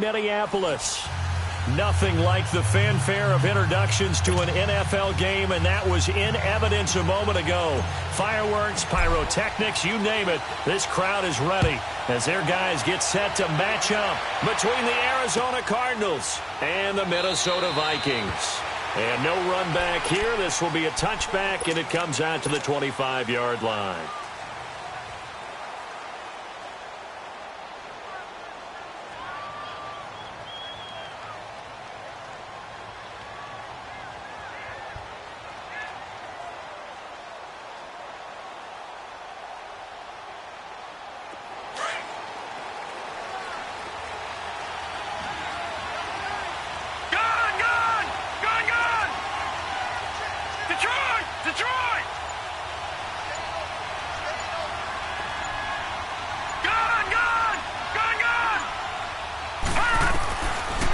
Minneapolis. Nothing like the fanfare of introductions to an NFL game, and that was in evidence a moment ago. Fireworks, pyrotechnics, you name it. This crowd is ready as their guys get set to match up between the Arizona Cardinals and the Minnesota Vikings. And no run back here. This will be a touchback, and it comes out to the 25-yard line.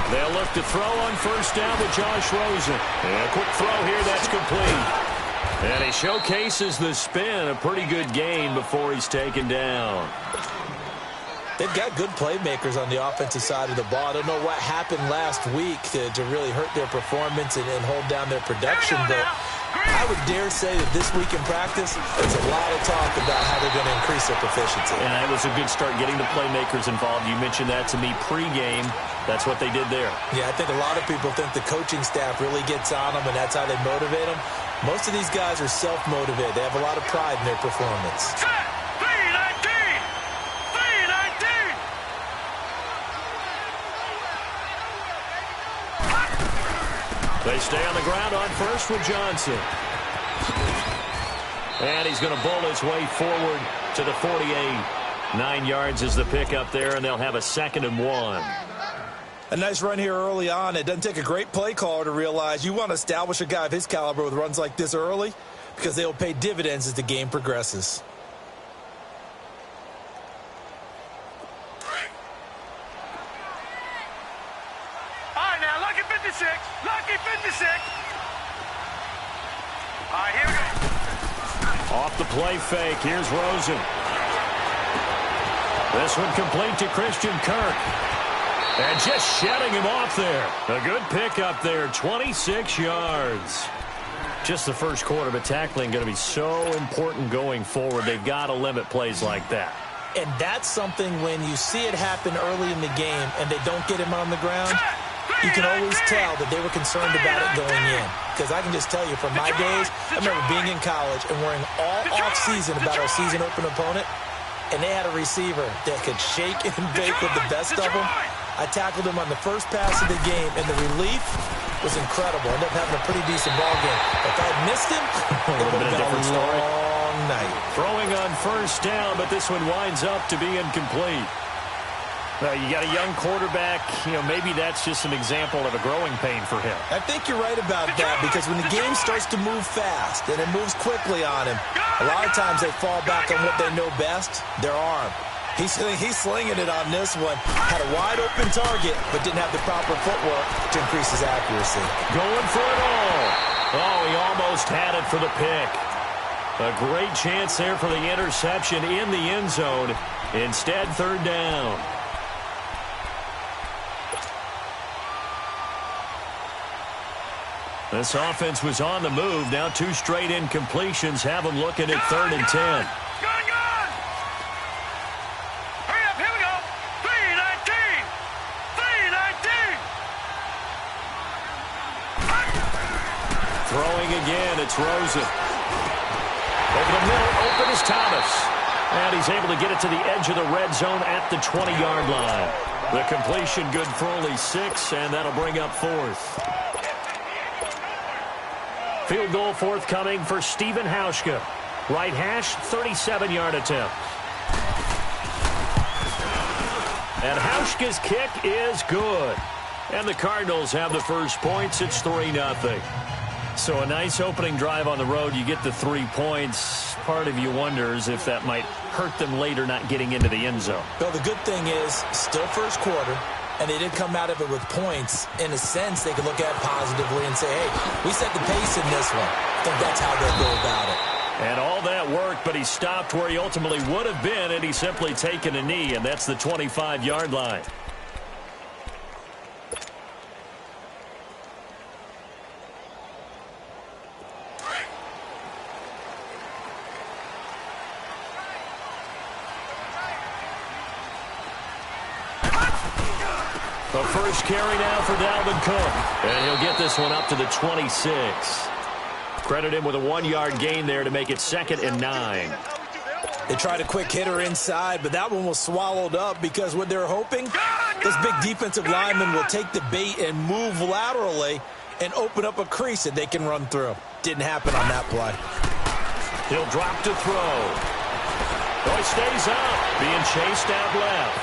They'll look to throw on first down with Josh Rosen. And a quick throw here, that's complete. And he showcases the spin, a pretty good gain before he's taken down. They've got good playmakers on the offensive side of the ball. I don't know what happened last week to really hurt their performance and hold down their production, but I would dare say that this week in practice, there's a lot of talk about how they're going to increase their proficiency. And it was a good start getting the playmakers involved. You mentioned that to me pregame. That's what they did there. Yeah, I think a lot of people think the coaching staff really gets on them, and that's how they motivate them. Most of these guys are self-motivated. They have a lot of pride in their performance. They stay on the ground on first with Johnson. And he's going to bowl his way forward to the 48. 9 yards is the pickup there, and they'll have a 2nd and 1. A nice run here early on. It doesn't take a great play caller to realize you want to establish a guy of his caliber with runs like this early because they will pay dividends as the game progresses. All right, now, lucky 56. Lucky 56. All right, here we go. Off the play fake, here's Rosen. This one complete to Christian Kirk. And just shedding him off there. A good pickup there, 26 yards. Just the first quarter, but tackling going to be so important going forward. They've got to limit plays like that. And that's something when you see it happen early in the game and they don't get him on the ground, you can always tell that they were concerned about it going in. Because I can just tell you from my days, I remember being in college and worrying all off-season about our season-open opponent, and they had a receiver that could shake and bake with the best of them. I tackled him on the first pass of the game, and the relief was incredible. Ended up having a pretty decent ball game. If I had missed him, it would have been a long night. Throwing on first down, but this one winds up to be incomplete. Now, you got a young quarterback. Maybe that's just an example of a growing pain for him. I think you're right about that because when the game starts to move fast and it moves quickly on him, a lot of times they fall back on what they know best, their arm. He's slinging it on this one. Had a wide-open target, but didn't have the proper footwork to increase his accuracy. Going for it all. Oh, he almost had it for the pick. A great chance there for the interception in the end zone. Instead, 3rd down. This offense was on the move. Now 2 straight incompletions have them looking at 3rd and 10. Throwing again, it's Rosen. Over the middle, open is Thomas. And he's able to get it to the edge of the red zone at the 20-yard line. The completion good for only 6, and that'll bring up 4th. Field goal forthcoming for Stephen Hauschka. Right hash, 37-yard attempt. And Hauschka's kick is good. And the Cardinals have the first points. It's 3-0. So a nice opening drive on the road. You get the 3 points. Part of you wonders if that might hurt them later not getting into the end zone. Well, the good thing is, still first quarter, and they did come out of it with points. In a sense, they could look at positively and say, hey, we set the pace in this one. I think that's how they'll go about it. And all that work, but he stopped where he ultimately would have been, and he's simply taken a knee, and that's the 25-yard line. The first carry now for Dalvin Cook. And he'll get this one up to the 26. Credit him with a 1-yard gain there to make it 2nd and 9. They tried a quick hitter inside, but that one was swallowed up because what they're hoping, this big defensive lineman will take the bait and move laterally and open up a crease that they can run through. Didn't happen on that play. He'll drop to throw. Oh, he stays up, being chased out left.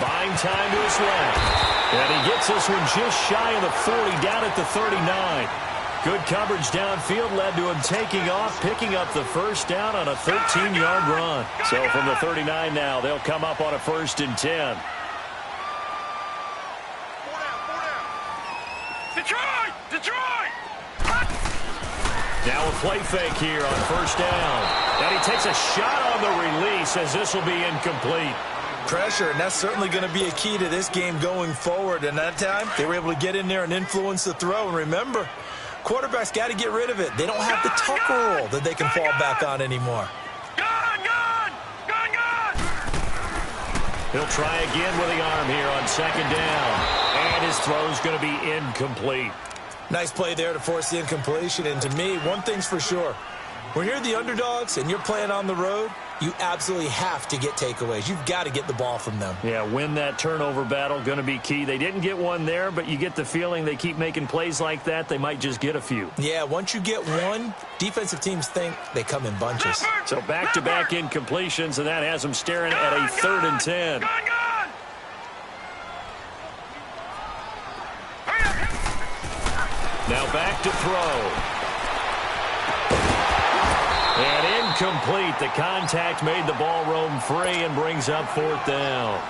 Buying time to his left. And he gets this one just shy of the 40, down at the 39. Good coverage downfield led to him taking off, picking up the first down on a 13-yard run. So from the 39 now, they'll come up on a 1st and 10. Detroit! Now a play fake here on 1st down. And he takes a shot on the release as this will be incomplete. Pressure, and that's certainly going to be a key to this game going forward. And that time, they were able to get in there and influence the throw. And remember, quarterbacks got to get rid of it. They don't have the tucker roll that they can fall back on anymore. Gone! He'll try again with the arm here on 2nd down. And his throw's going to be incomplete. Nice play there to force the incompletion. And to me, one thing's for sure. When you're the underdogs and you're playing on the road, you absolutely have to get takeaways. You've got to get the ball from them. Yeah, win that turnover battle, going to be key. They didn't get one there, but you get the feeling they keep making plays like that, they might just get a few. Yeah, once you get one, defensive teams think they come in bunches. So back-to-back incompletions, and that has them staring at a 3rd and 10. Now back to throw. And incomplete. The contact made the ball roam free and brings up 4th down.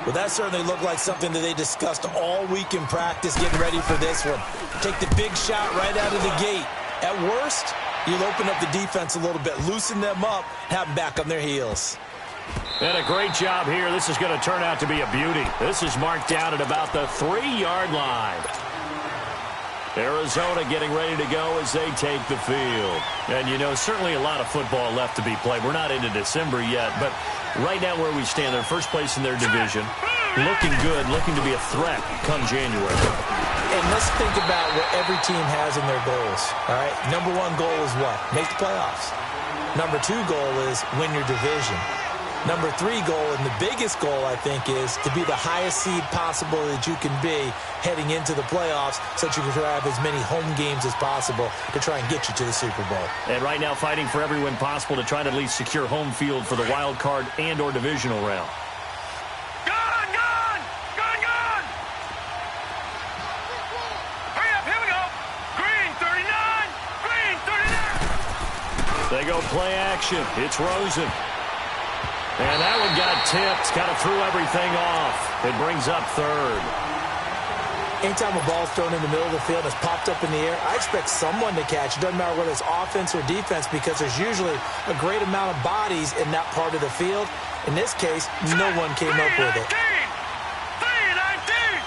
Well, that certainly looked like something that they discussed all week in practice getting ready for this one. Take the big shot right out of the gate. At worst, you'll open up the defense a little bit, loosen them up, have them back on their heels. And a great job here. This is going to turn out to be a beauty. This is marked down at about the 3-yard line. Arizona getting ready to go as they take the field. And, you know, certainly a lot of football left to be played. We're not into December yet, but right now where we stand, they're first place in their division. Looking good, looking to be a threat come January. And let's think about what every team has in their goals, all right? Number 1 goal is what? Make the playoffs. Number 2 goal is win your division. Number 3 goal, and the biggest goal, I think, is to be the highest seed possible that you can be heading into the playoffs so that you can have as many home games as possible to try and get you to the Super Bowl. And right now fighting for every win possible to try to at least secure home field for the wild card and or divisional round. Gone! Hurry up, here we go. Green 39. They go play action. It's Rosen. And that one got tipped, kind of threw everything off. It brings up 3rd. Anytime a ball's thrown in the middle of the field and it's popped up in the air, I expect someone to catch. It doesn't matter whether it's offense or defense because there's usually a great amount of bodies in that part of the field. In this case, no one came up with it. 3-19.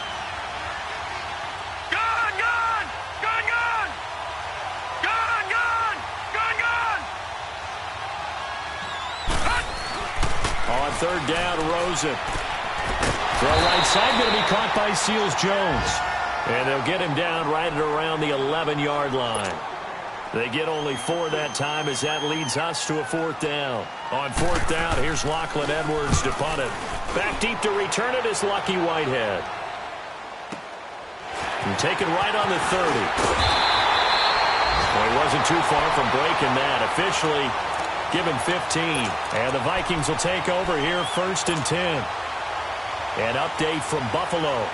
On 3rd down, Rosen. Throw right side, going to be caught by Seals-Jones. And they'll get him down right at around the 11-yard line. They get only 4 that time as that leads us to a 4th down. On 4th down, here's Lachlan Edwards to punt it. Back deep to return it is Lucky Whitehead. And taken right on the 30. Well, he wasn't too far from breaking that. Officially given 15. And the Vikings will take over here 1st and 10. An update from Buffalo.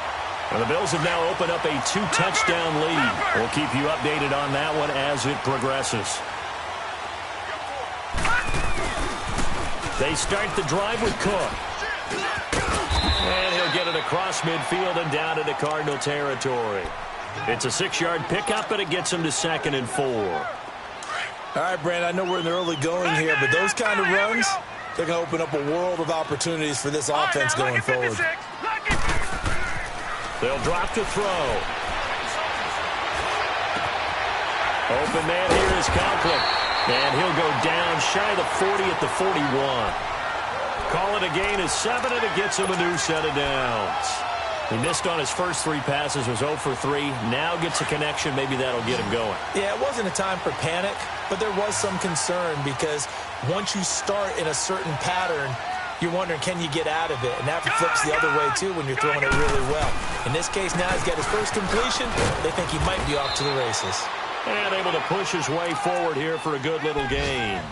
And the Bills have now opened up a 2-touchdown lead. We'll keep you updated on that one as it progresses. They start the drive with Cook. And he'll get it across midfield and down into Cardinal territory. It's a 6-yard pickup, and it gets him to 2nd and 4. All right, Brandon, I know we're in the early going here, but those kind of runs, they're going to open up a world of opportunities for this offense going forward. They'll drop to throw. Open man here is Conklin. And he'll go down shy of the 40 at the 41. Call it a gain of 7, and it gets him a new set of downs. He missed on his first 3 passes, was 0 for 3. Now gets a connection. Maybe that'll get him going. Yeah, it wasn't a time for panic, but there was some concern because once you start in a certain pattern, you're wondering, can you get out of it? And that flips the other way, too, when you're throwing it really well. In this case, now he's got his first completion. They think he might be off to the races. And able to push his way forward here for a good little gain.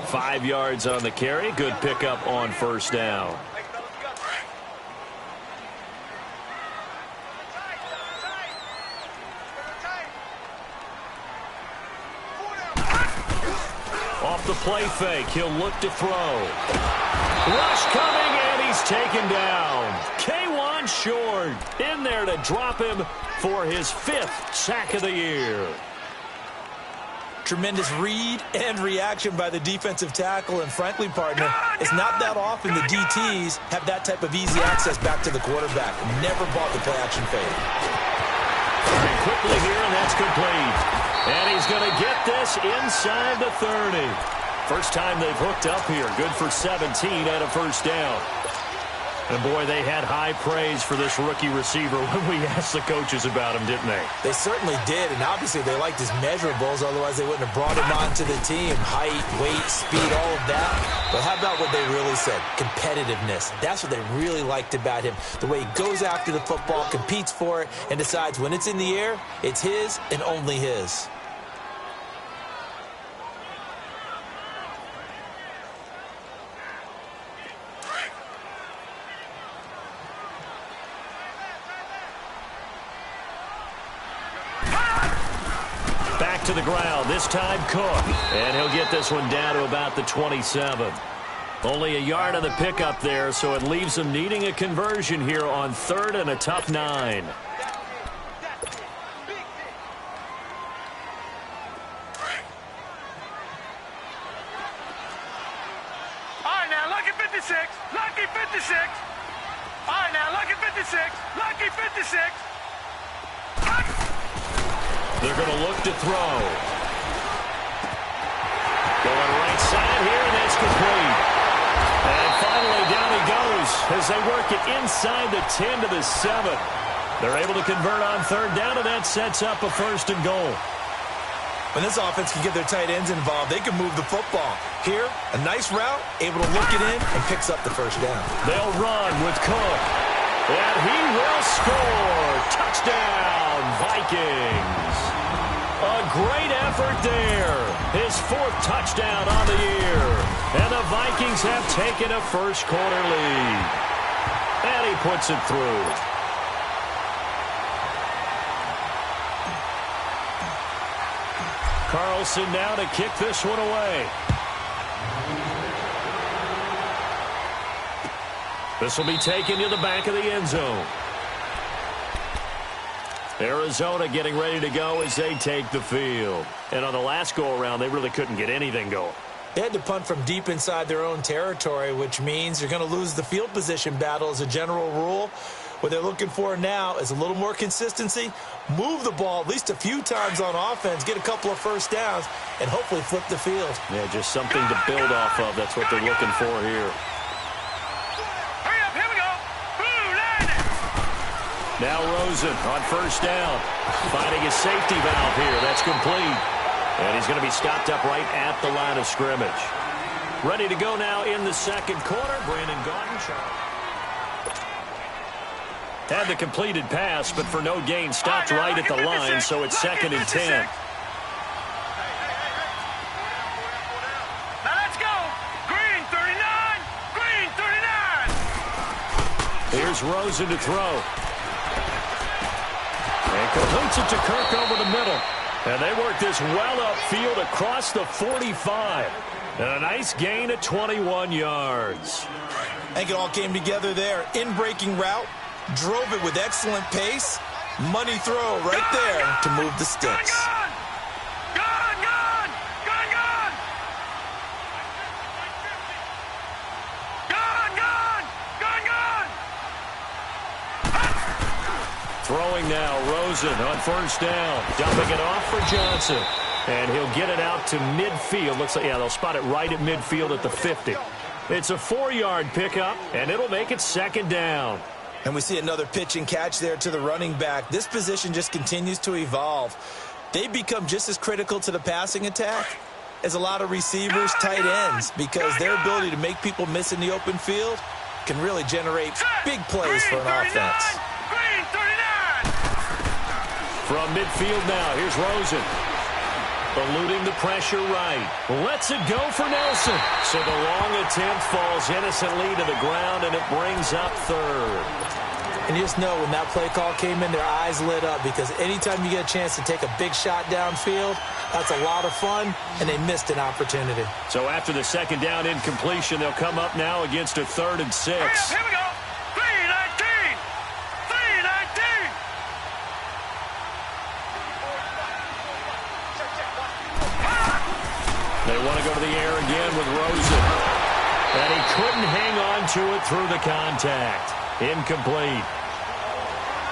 5 yards on the carry. Good pickup on first down. Off the play fake, he'll look to throw. Rush coming, and he's taken down. K1 Short in there to drop him for his 5th sack of the year. Tremendous read and reaction by the defensive tackle, and frankly, partner, it's not that often the DTs have that type of easy access back to the quarterback. Never bought the play-action fade. And quickly here, and that's complete. And he's going to get this inside the 30. First time they've hooked up here. Good for 17 and a first down. And, boy, they had high praise for this rookie receiver when we asked the coaches about him, didn't they? They certainly did, and obviously they liked his measurables, otherwise they wouldn't have brought him onto the team. Height, weight, speed, all of that. But how about what they really said? Competitiveness. That's what they really liked about him. The way he goes after the football, competes for it, and decides when it's in the air, it's his and only his. To the ground, this time Cook. And he'll get this one down to about the 27. Only a yard on the pickup there, so it leaves them needing a conversion here on 3rd and a tough 9. All right, now, lucky 56. Lucky 56. All right, now, lucky 56. Lucky 56. They're going to look to throw. Going right side here, and that's complete. And finally, down he goes as they work it inside the 10 to the 7. They're able to convert on 3rd down, and that sets up a 1st and goal. When this offense can get their tight ends involved, they can move the football. Here, a nice route, able to look it in, and picks up the 1st down. They'll run with Cook. And he will score. Touchdown, Vikings. A great effort there. His 4th touchdown on the year. And the Vikings have taken a 1st quarter lead. And he puts it through. Carlson now to kick this one away. This will be taken to the back of the end zone. Arizona getting ready to go as they take the field. And on the last go-around, they really couldn't get anything going. They had to punt from deep inside their own territory, which means you're going to lose the field position battle as a general rule. What they're looking for now is a little more consistency, move the ball at least a few times on offense, get a couple of 1st downs, and hopefully flip the field. Yeah, just something to build off of. That's what they're looking for here. Now Rosen on 1st down. Finding his safety valve here. That's complete. And he's going to be stopped up right at the line of scrimmage. Ready to go now in the 2nd quarter. Brandon Gaudin. Had the completed pass, but for no gain, stopped right at the line, so it's 2nd and 10. Now let's go. Green 39. Green 39. Here's Rosen to throw. And completes it to Kirk over the middle. And they work this well upfield across the 45. And a nice gain of 21 yards. I think it all came together there. In-breaking route, drove it with excellent pace. Money throw right there to move the sticks. Throwing now, Rosen on 1st down. Dumping it off for Johnson. And he'll get it out to midfield. Looks like, yeah, they'll spot it right at midfield at the 50. It's a 4-yard pickup, and it'll make it 2nd down. And we see another pitch and catch there to the running back. This position just continues to evolve. They become just as critical to the passing attack as a lot of receivers, tight ends, because their ability to make people miss in the open field can really generate big plays for an offense. From midfield now, here's Rosen. Eluding the pressure right. Lets it go for Nelson. So the long attempt falls innocently to the ground, and it brings up third. And you just know when that play call came in, their eyes lit up, because anytime you get a chance to take a big shot downfield, that's a lot of fun, and they missed an opportunity. So after the second down incompletion, they'll come up now against a 3rd and 6. Here we go. 3-19. 3-19. They want to go to the air again with Rosen. And he couldn't hang on to it through the contact. Incomplete.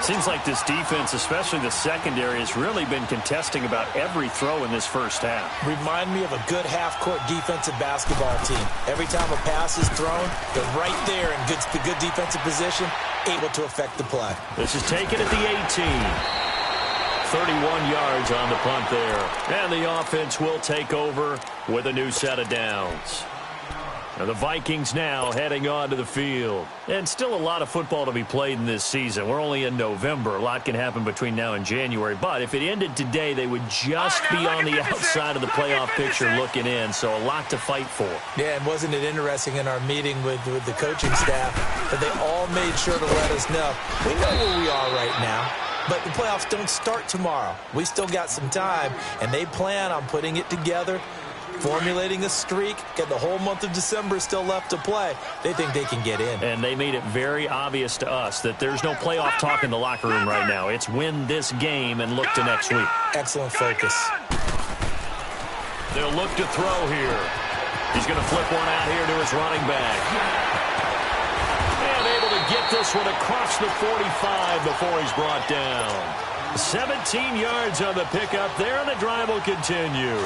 Seems like this defense, especially the secondary, has really been contesting about every throw in this first half. Remind me of a good half-court defensive basketball team. Every time a pass is thrown, they're right there in good defensive position, able to affect the play. This is taken at the 18. 31 yards on the punt there. And the offense will take over with a new set of downs. And the Vikings now heading onto the field. And still a lot of football to be played in this season. We're only in November. A lot can happen between now and January. But if it ended today, they would just be on the outside of the playoff picture looking in. So a lot to fight for. Yeah, and wasn't it interesting in our meeting with the coaching staff that they all made sure to let us know, we know where we are right now, but the playoffs don't start tomorrow. We still got some time, and they plan on putting it together, formulating a streak, get the whole month of December still left to play. They think they can get in. And they made it very obvious to us that there's no playoff talk in the locker room right now. It's win this game and look to next week. Excellent focus. They'll look to throw here. He's going to flip one out here to his running back. And able to get this one across the 45 before he's brought down. 17 yards on the pickup there, and the drive will continue.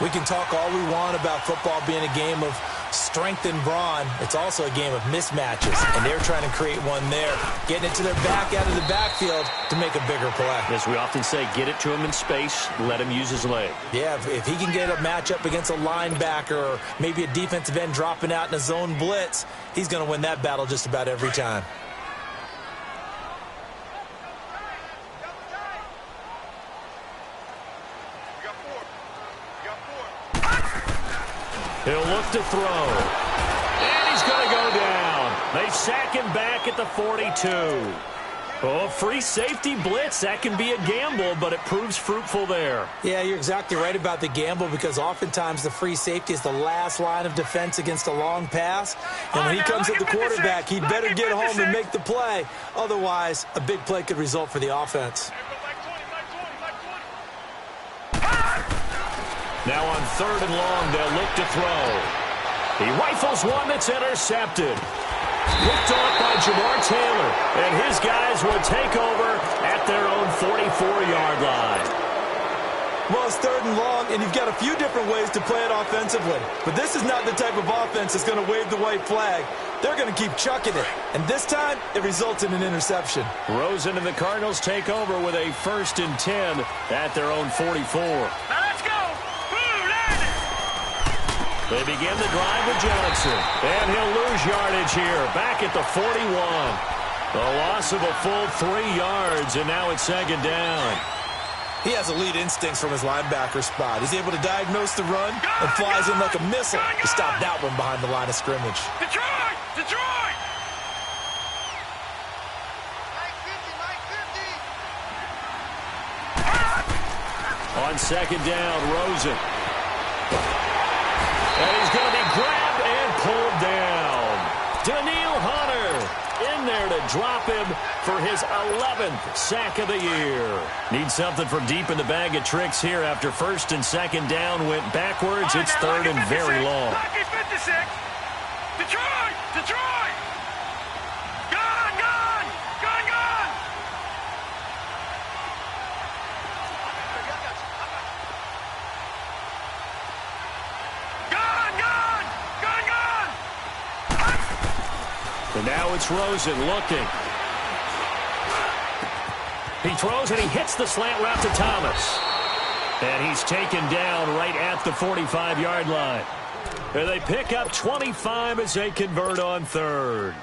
We can talk all we want about football being a game of strength and brawn. It's also a game of mismatches, and they're trying to create one there, getting it to their back out of the backfield to make a bigger play. As we often say, get it to him in space, let him use his leg. Yeah, if he can get a matchup against a linebacker or maybe a defensive end dropping out in a zone blitz, he's going to win that battle just about every time. He'll look to throw. And he's going to go down. They sack him back at the 42. Oh, free safety blitz. That can be a gamble, but it proves fruitful there. Yeah, you're exactly right about the gamble, because oftentimes the free safety is the last line of defense against a long pass. And when he comes at the quarterback, he'd better get home and make the play. Otherwise, a big play could result for the offense. Now on 3rd and long, they'll look to throw. He rifles one that's intercepted. Picked off by Jamar Taylor, and his guys will take over at their own 44-yard line. Well, it's 3rd and long, and you've got a few different ways to play it offensively. But this is not the type of offense that's going to wave the white flag. They're going to keep chucking it. And this time, it results in an interception. Rosen and the Cardinals take over with a 1st and 10 at their own 44. Now let's go. They begin the drive with Johnson, and he'll lose yardage here, back at the 41. A loss of a full 3 yards, and now it's 2nd down. He has elite instincts from his linebacker spot. He's able to diagnose the run and flies in like a missile to stop that one behind the line of scrimmage. Detroit! Detroit! On 2nd down, Rosen. And he's going to be grabbed and pulled down. Daniil Hunter in there to drop him for his 11th sack of the year. Needs something from deep in the bag of tricks here after 1st and 2nd down went backwards. It's 3rd and very long. Lucky 56. Detroit! Detroit! Gone! Gone! Gone! Gone! And And now it's Rosen looking. He throws and he hits the slant route to Thomas. And he's taken down right at the 45-yard line. And they pick up 25 as they convert on third.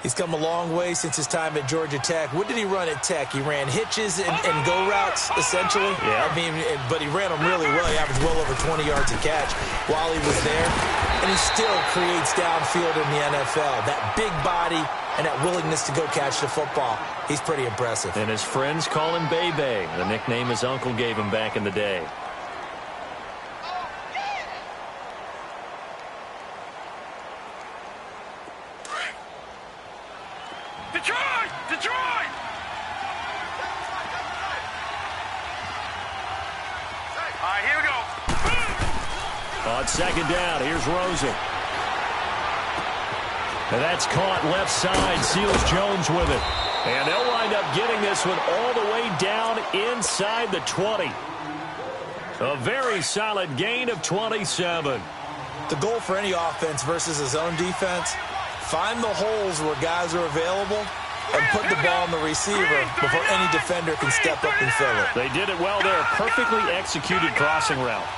He's come a long way since his time at Georgia Tech. What did he run at Tech? He ran hitches and go routes, essentially. Yeah. I mean, but he ran them really well. He averaged well over 20 yards a catch while he was there. And he still creates downfield in the NFL. That big body and that willingness to go catch the football. He's pretty impressive. And his friends call him Bebe, the nickname his uncle gave him back in the day. Detroit! Detroit! All right, here we go. On second down, here's Rosen. And that's caught left side. Seals Jones with it. And they'll wind up getting this one all the way down inside the 20. A very solid gain of 27. The goal for any offense versus a zone defense, find the holes where guys are available and put the ball on the receiver before any defender can step up and fill it. They did it well there. Perfectly executed crossing route.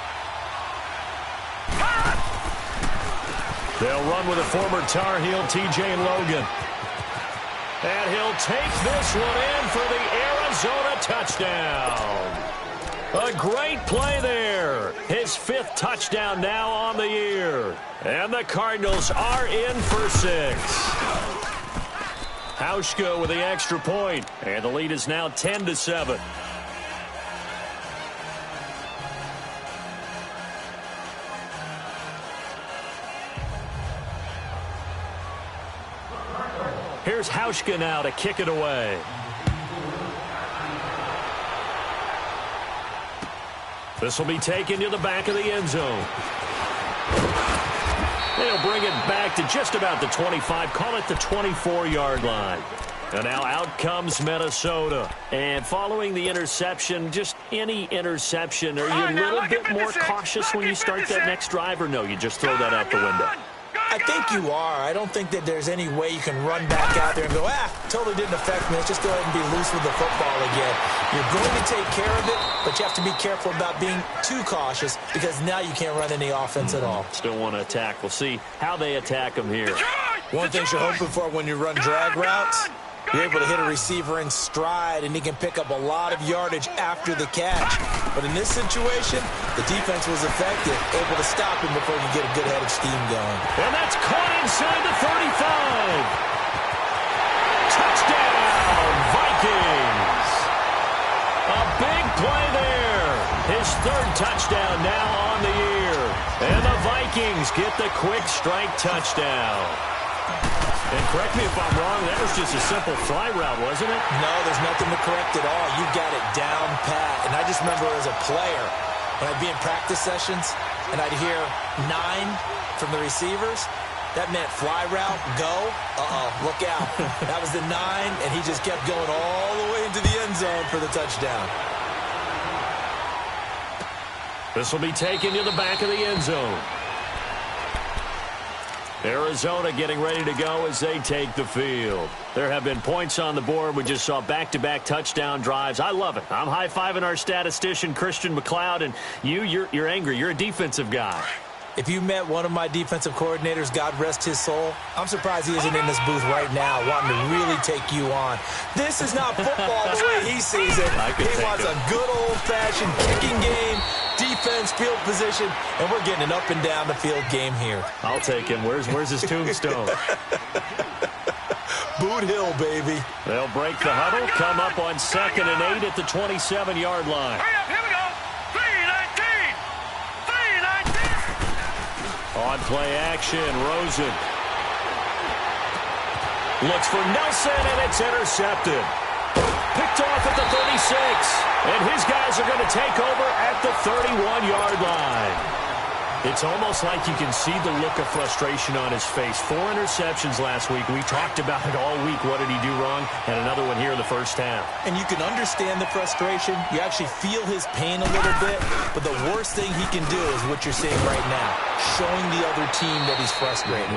They'll run with a former Tar Heel, TJ Logan. And he'll take this one in for the Arizona touchdown. A great play there. His 5th touchdown now on the year. And the Cardinals are in for 6. Hauschka with the extra point. And the lead is now 10-7. Here's Hauschka now to kick it away. This will be taken to the back of the end zone. They'll bring it back to just about the 25. Call it the 24-yard line. And now out comes Minnesota. And following the interception, just any interception, are you a little bit more cautious when you start that next drive, or no, you just throw that out the window? I think you are. I don't think that there's any way you can run back out there and go, totally didn't affect me. Let's just go ahead and be loose with the football again. You're going to take care of it, but you have to be careful about being too cautious because now you can't run any offense at all. Still want to attack. We'll see how they attack them here. One thing you're hoping for when you run drag routes, you're able to hit a receiver in stride, and he can pick up a lot of yardage after the catch. But in this situation, the defense was effective, able to stop him before you get a good head of steam going. And that's caught inside the 35. Touchdown, Vikings. A big play there. His 3rd touchdown now on the year. And the Vikings get the quick strike touchdown. And correct me if I'm wrong, that was just a simple fly route, wasn't it? No, there's nothing to correct at all. You got it down pat. And I just remember as a player, when I'd be in practice sessions and I'd hear 9 from the receivers, that meant fly route, go, look out. That was the 9, and he just kept going all the way into the end zone for the touchdown. This will be taken to the back of the end zone. Arizona getting ready to go as they take the field. There have been points on the board. We just saw back-to-back touchdown drives. I love it. I'm high-fiving our statistician, Christian McLeod, and you're angry. You're a defensive guy. If you met one of my defensive coordinators, God rest his soul, I'm surprised he isn't in this booth right now wanting to really take you on. This is not football the way he sees it. He wants a good old-fashioned kicking game, defense, field position, and we're getting an up-and-down-the-field game here. I'll take him. Where's his tombstone? Boot Hill, baby. They'll break the huddle, come up on 2nd and 8 at the 27-yard line. Hurry up, here we go. 3-19. 3-19. On play action, Rosen looks for Nelson, and it's intercepted. Picked off at the 36, and his guys are going to take over at the 31-yard line. It's almost like you can see the look of frustration on his face. 4 interceptions last week. We talked about it all week. What did he do wrong? And another one here in the first half. And you can understand the frustration. You actually feel his pain a little bit. But the worst thing he can do is what you're seeing right now, showing the other team that he's frustrated.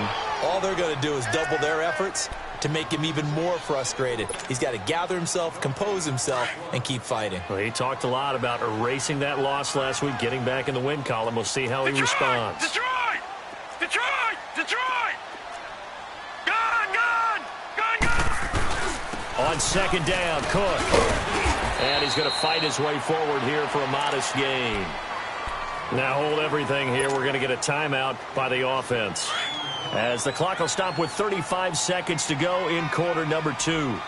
all they're going to do is double their efforts to make him even more frustrated. He's got to gather himself, compose himself, and keep fighting. Well, he talked a lot about erasing that loss last week, getting back in the win column. We'll see how he responds. Detroit! Detroit! Detroit! Gone! Gone! Gone! Gone! On second down, Cook. And he's going to fight his way forward here for a modest gain. Now hold everything here. We're going to get a timeout by the offense, as the clock will stop with 35 seconds to go in quarter number 2. All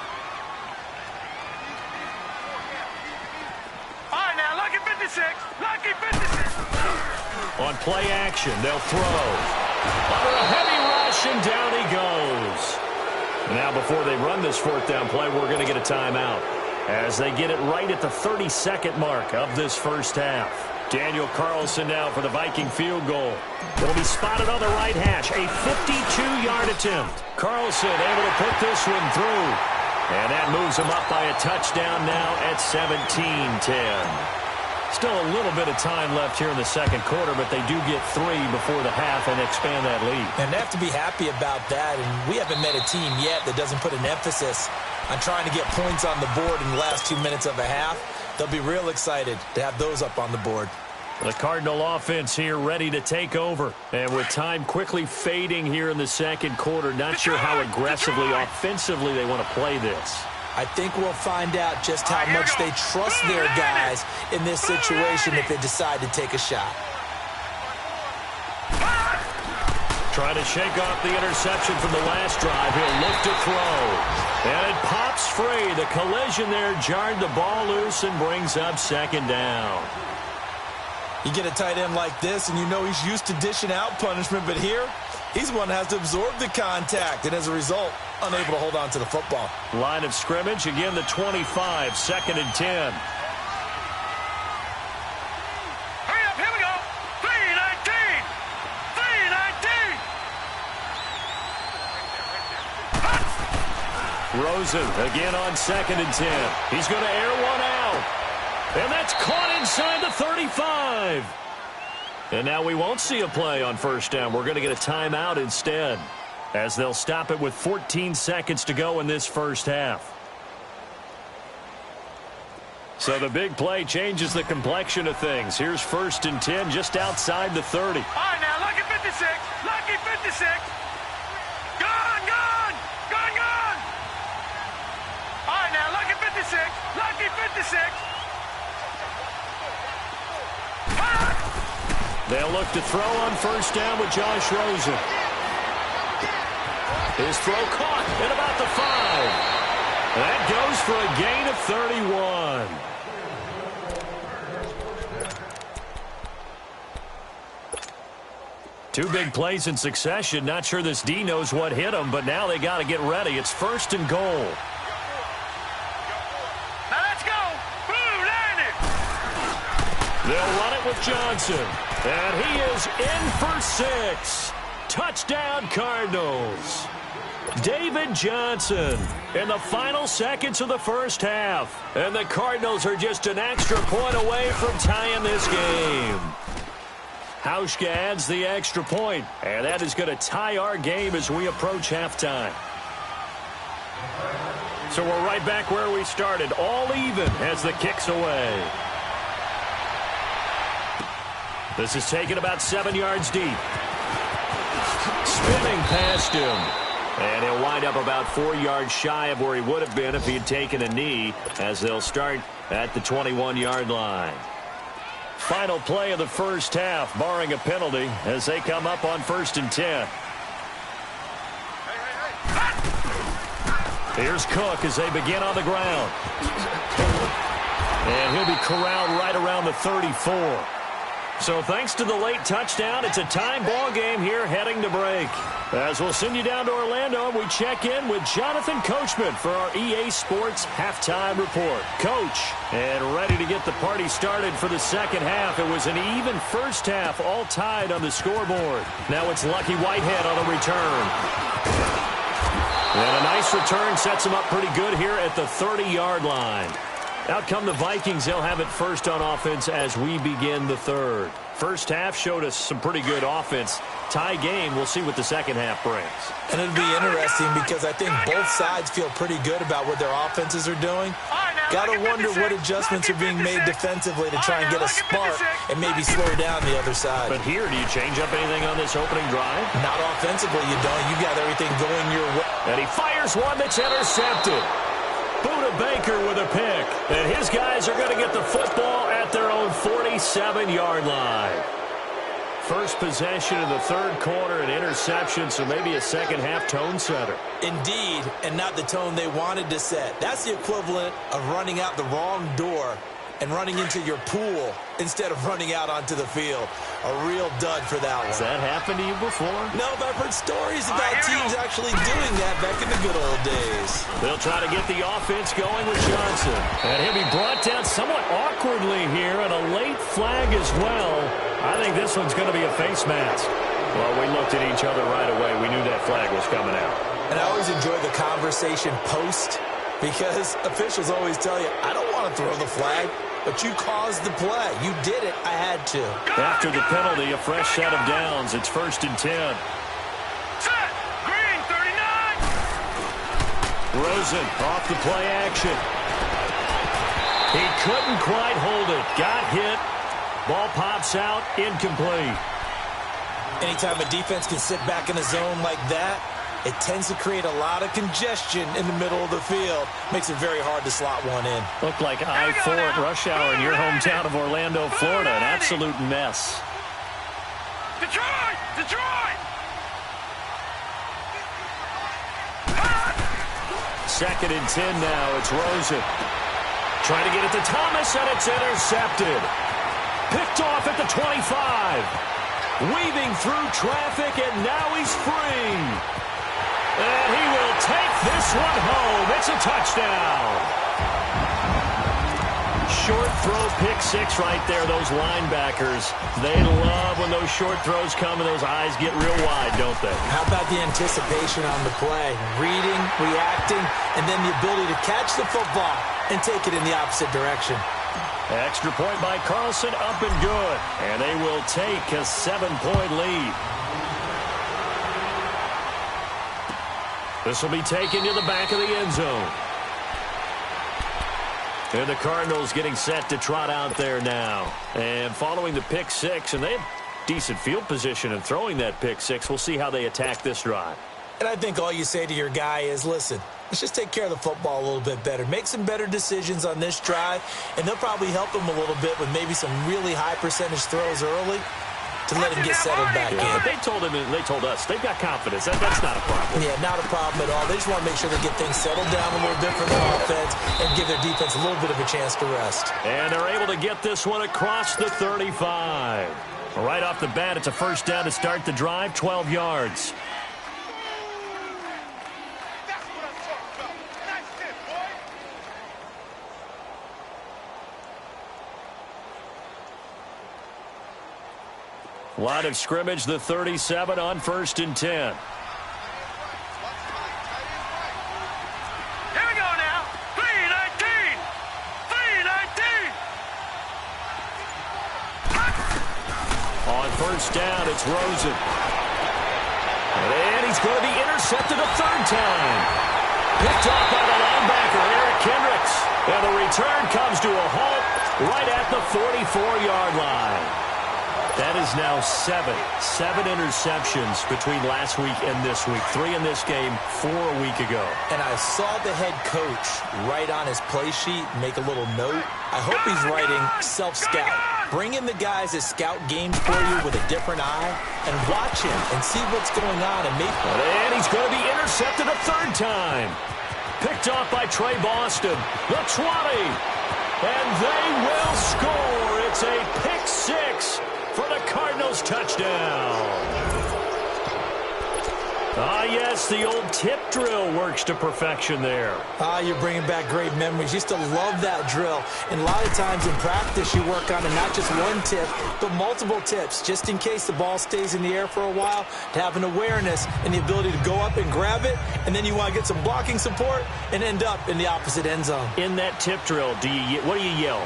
right, now, lucky 56. Lucky 56. On play action, they'll throw. Under a heavy rush, and down he goes. Now, before they run this fourth down play, we're going to get a timeout, as they get it right at the 30-second mark of this first half. Daniel Carlson now for the Viking field goal. Will be spotted on the right hash. A 52-yard attempt. Carlson able to put this one through. And that moves him up by a touchdown now at 17-10. Still a little bit of time left here in the second quarter, but they do get 3 before the half and expand that lead. And they have to be happy about that, and we haven't met a team yet that doesn't put an emphasis on trying to get points on the board in the last 2 minutes of a half. They'll be real excited to have those up on the board. The Cardinal offense here ready to take over. And with time quickly fading here in the second quarter, not sure how aggressively, offensively they want to play this. I think we'll find out just how much they trust their guys in this situation if they decide to take a shot. Trying to shake off the interception from the last drive. He'll look to throw. And it pops free. The collision there jarred the ball loose and brings up second down. You get a tight end like this, and you know he's used to dishing out punishment, but here, he's one that has to absorb the contact, and as a result, unable to hold on to the football. Line of scrimmage, again the 25, second and 10. Hurry up, here we go. 3:19. 3:19. Rosen again on second and 10. He's going to air one out. And that's caught inside the 35. And now we won't see a play on first down. We're going to get a timeout instead, as they'll stop it with 14 seconds to go in this first half. So the big play changes the complexion of things. Here's first and 10 just outside the 30. All right, now, lucky 56. Lucky 56. Gone, gone. Gone, gone. All right, now, lucky 56. Lucky 56. They'll look to throw on first down with Josh Rosen. His throw caught at about the 5. That goes for a gain of 31. Two big plays in succession. Not sure this D knows what hit him, but now they got to get ready. It's first and goal. Now let's go. Blue landed. They'll run it with Johnson. And he is in for 6. Touchdown, Cardinals. David Johnson in the final seconds of the first half. And the Cardinals are just an extra point away from tying this game. Hauschka adds the extra point, and that is going to tie our game as we approach halftime. So we're right back where we started, all even as the kick's away. This is taken about 7 yards deep. Spinning past him. And he'll wind up about 4 yards shy of where he would have been if he had taken a knee, as they'll start at the 21-yard line. Final play of the first half, barring a penalty, as they come up on first and 10. Here's Cook as they begin on the ground. And he'll be corralled right around the 34. So thanks to the late touchdown, it's a tie ball game here heading to break. As we'll send you down to Orlando, we check in with Jonathan Coachman for our EA Sports Halftime Report. Coach, and ready to get the party started for the second half. It was an even first half, all tied on the scoreboard. Now it's Lucky Whitehead on the return. And a nice return sets him up pretty good here at the 30-yard line. Out come the Vikings. They'll have it first on offense as we begin the third. First half showed us some pretty good offense. Tie game, we'll see what the second half brings. And it'll be interesting because I think both sides feel pretty good about what their offenses are doing. Got to wonder what adjustments are being made defensively to try and get a spark and maybe slow down the other side. But here, do you change up anything on this opening drive? Not offensively, you don't. You got everything going your way. And he fires one that's intercepted. Buda Baker with a pick. And his guys are going to get the football at their own 47-yard line. First possession in the third quarter, an interception, so maybe a second-half tone setter. Indeed, and not the tone they wanted to set. That's the equivalent of running out the wrong door and running into your pool instead of running out onto the field. A real dud for that one. Has that happened to you before? No, but I've heard stories about teams actually doing that back in the good old days. They'll try to get the offense going with Johnson. And he'll be brought down somewhat awkwardly here, and a late flag as well. I think this one's going to be a face mask. Well, we looked at each other right away. We knew that flag was coming out. And I always enjoy the conversation post because officials always tell you, I don't want to throw the flag, but you caused the play. You did it. I had to. After the penalty, a fresh set of downs. It's 1st and 10. Set. Green, 39. Rosen off the play action. He couldn't quite hold it. Got hit. Ball pops out. Incomplete. Anytime a defense can sit back in a zone like that, it tends to create a lot of congestion in the middle of the field. Makes it very hard to slot one in. Looked like I-4 at rush hour in your hometown of Orlando, Florida. An absolute mess. Detroit! Detroit! 2nd and 10 now. It's Rosen. Trying to get it to Thomas, and it's intercepted. Picked off at the 25. Weaving through traffic, and now he's free. And he will take this one home. It's a touchdown. Short throw, pick six right there. Those linebackers, they love when those short throws come and those eyes get real wide, don't they? How about the anticipation on the play? Reading, reacting, and then the ability to catch the football and take it in the opposite direction. Extra point by Carlson, up and good. And they will take a 7-point lead. This will be taken to the back of the end zone. And the Cardinals getting set to trot out there now. And following the pick six, and they have decent field position in throwing that pick six. We'll see how they attack this drive. And I think all you say to your guy is, listen, let's just take care of the football a little bit better. Make some better decisions on this drive, and they'll probably help him a little bit with maybe some really high percentage throws early to let him get settled back in. But they told him, and they told us, they've got confidence. That's not a problem. Yeah, not a problem at all. They just want to make sure they get things settled down a little bit for their offense and give their defense a little bit of a chance to rest. And they're able to get this one across the 35. Right off the bat, it's a first down to start the drive, 12 yards. Line of scrimmage, the 37 on 1st and 10. Here we go now. 3-19. 3-19. On first down, it's Rosen. And he's going to be intercepted a third time. Picked off by the linebacker, Eric Kendricks. And the return comes to a halt right at the 44-yard line. That is now seven interceptions between last week and this week. 3 in this game, 4 a week ago. And I saw the head coach write on his play sheet, make a little note. I hope he's writing self-scout. Bring in the guys that scout games for you with a different eye and watch him and see what's going on. And he's going to be intercepted a third time. Picked off by Trey Boston. The 20. And they will score. It's a pick six for the Cardinals touchdown. Yes, the old tip drill works to perfection there. You're bringing back great memories. Used to love that drill. And a lot of times in practice, you work on it, not just one tip, but multiple tips, just in case the ball stays in the air for a while, to have an awareness and the ability to go up and grab it, and then you want to get some blocking support and end up in the opposite end zone. In that tip drill, what do you yell?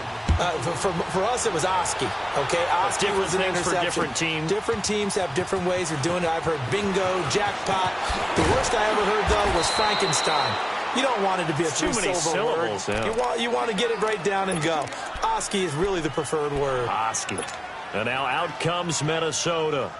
For us, it was Oski. Okay, Oski was an interception. For different teams. Different teams have different ways of doing it. I've heard bingo, jackpot. The worst I ever heard, though, was Frankenstein. You don't want it to be a three-syllable word. Yeah. You want to get it right down and go. Oski is really the preferred word. Oski. And now out comes Minnesota.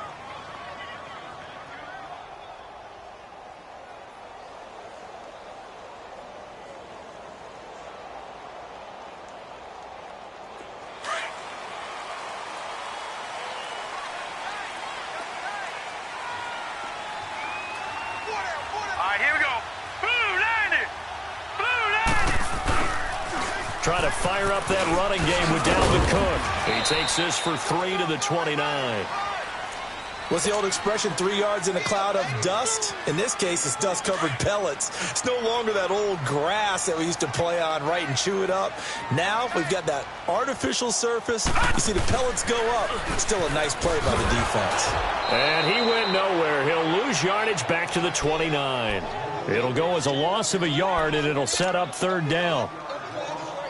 Trying to fire up that running game with Dalvin Cook. He takes this for 3 to the 29. What's the old expression, 3 yards in a cloud of dust? In this case, it's dust-covered pellets. It's no longer that old grass that we used to play on, right, and chew it up. Now we've got that artificial surface. You see the pellets go up. Still a nice play by the defense. And he went nowhere. He'll lose yardage back to the 29. It'll go as a loss of a yard, and it'll set up 3rd down.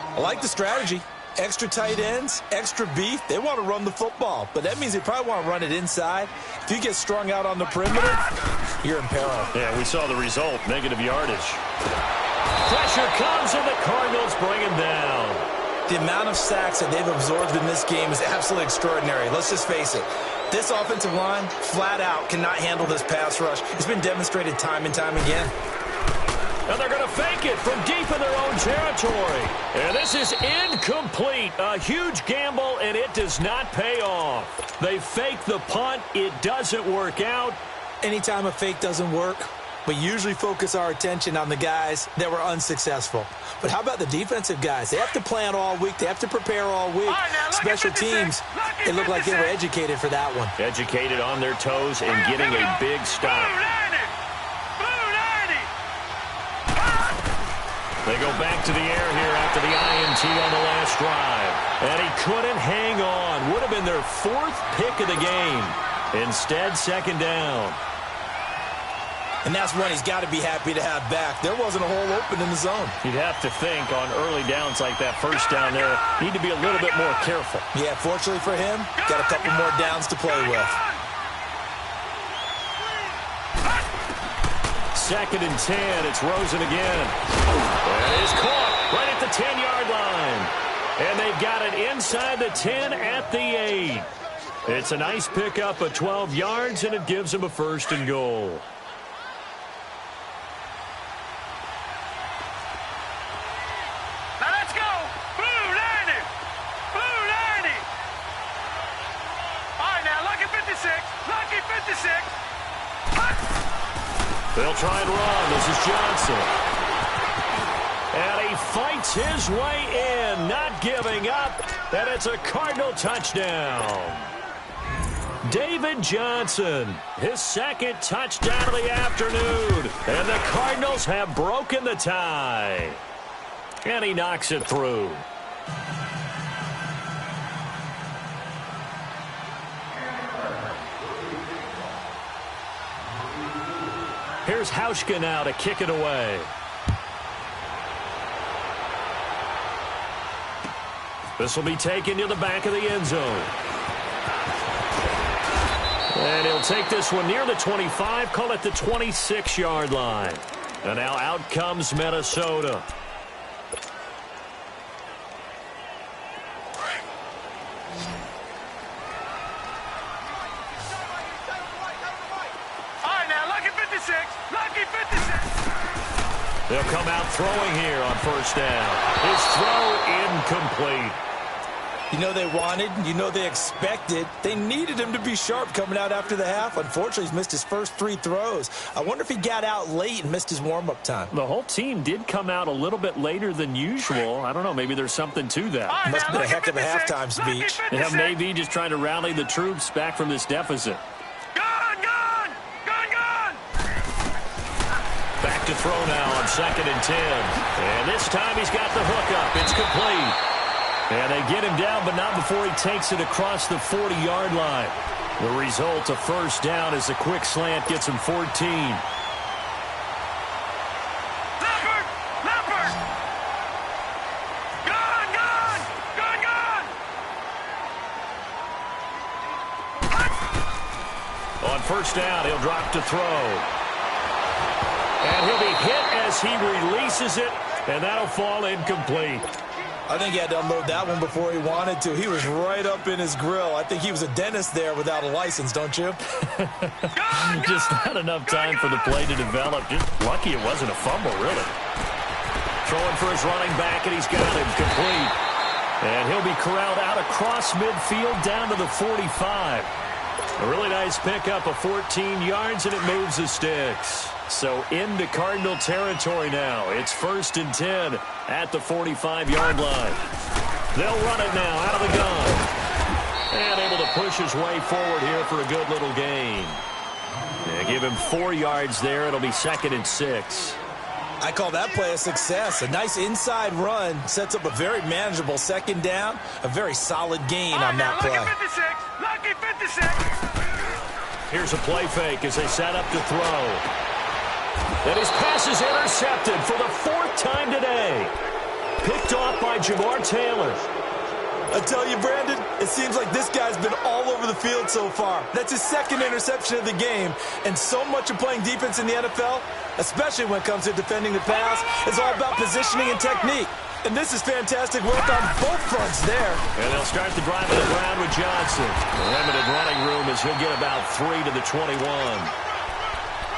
I like the strategy. Extra tight ends, extra beef. They want to run the football, but that means they probably want to run it inside. If you get strung out on the perimeter, you're in peril. Yeah, we saw the result, negative yardage. Pressure comes, and the Cardinals bring him down. The amount of sacks that they've absorbed in this game is absolutely extraordinary. Let's just face it. This offensive line, flat out, cannot handle this pass rush. It's been demonstrated time and time again. And they're going to fake it from deep in their own territory. And this is incomplete. A huge gamble, and it does not pay off. They fake the punt. It doesn't work out. Anytime a fake doesn't work, we usually focus our attention on the guys that were unsuccessful. But how about the defensive guys? They have to plan all week. They have to prepare all week. Special teams, it looked like they were educated for that one. Educated on their toes and getting a big stop. They go back to the air here after the INT on the last drive. And he couldn't hang on. Would have been their 4th pick of the game. Instead, 2nd down. And that's one he's got to be happy to have back. There wasn't a hole open in the zone. You'd have to think on early downs like that, first down there, need to be a little bit more careful. Yeah, fortunately for him, got a couple more downs to play with. 2nd and 10. It's Rosen again. And it is caught right at the 10-yard line. And they've got it inside the 10 at the 8. It's a nice pickup of 12 yards, and it gives them a 1st and goal. Now let's go. Blue 90. Blue 90. All right, now, lucky 56. Lucky 56. They'll try and run. This is Johnson. And he fights his way in, not giving up. And it's a Cardinal touchdown. David Johnson, his 2nd touchdown of the afternoon. And the Cardinals have broken the tie. And he knocks it through. Here's Hauschka now to kick it away. This will be taken to the back of the end zone. And he'll take this one near the 25, call it the 26-yard line. And now out comes Minnesota. They'll come out throwing here on 1st down. His throw incomplete. You know they wanted, you know they expected. They needed him to be sharp coming out after the half. Unfortunately, he's missed his first 3 throws. I wonder if he got out late and missed his warm-up time. The whole team did come out a little bit later than usual. I don't know, maybe there's something to that. Must have been a heck of a halftime speech. Yeah, maybe just trying to rally the troops back from this deficit. Gone! to throw now on 2nd and 10. And this time he's got the hook up. It's complete. And they get him down, but not before he takes it across the 40-yard line. The result, a first down, as a quick slant gets him 14. First down, he'll drop to throw. And he'll be hit as he releases it, and that'll fall incomplete. I think he had to unload that one before he wanted to. He was right up in his grill. I think he was a dentist there without a license, don't you? Just not enough time for the play to develop. Just lucky it wasn't a fumble, really. Throwing for his running back, and he's got him complete. And he'll be corralled out across midfield down to the 45. A really nice pickup of 14 yards, and it moves the sticks. So into Cardinal territory now. It's 1st and 10 at the 45-yard line. They'll run it now out of the gun. And able to push his way forward here for a good little gain. They give him 4 yards there. It'll be 2nd and 6. I call that play a success. A nice inside run sets up a very manageable 2nd down. A very solid gain on that play. Lucky 56. Here's a play fake as they set up to throw. And his pass is intercepted for the 4th time today. Picked off by Jamar Taylor. I tell you, Brandon, it seems like this guy's been all over the field so far. That's his 2nd interception of the game. And so much of playing defense in the NFL, especially when it comes to defending the pass, is all about positioning and technique. And this is fantastic work on both fronts there. And they'll start the drive to the ground with Johnson. Limited running room as he'll get about 3 to the 21.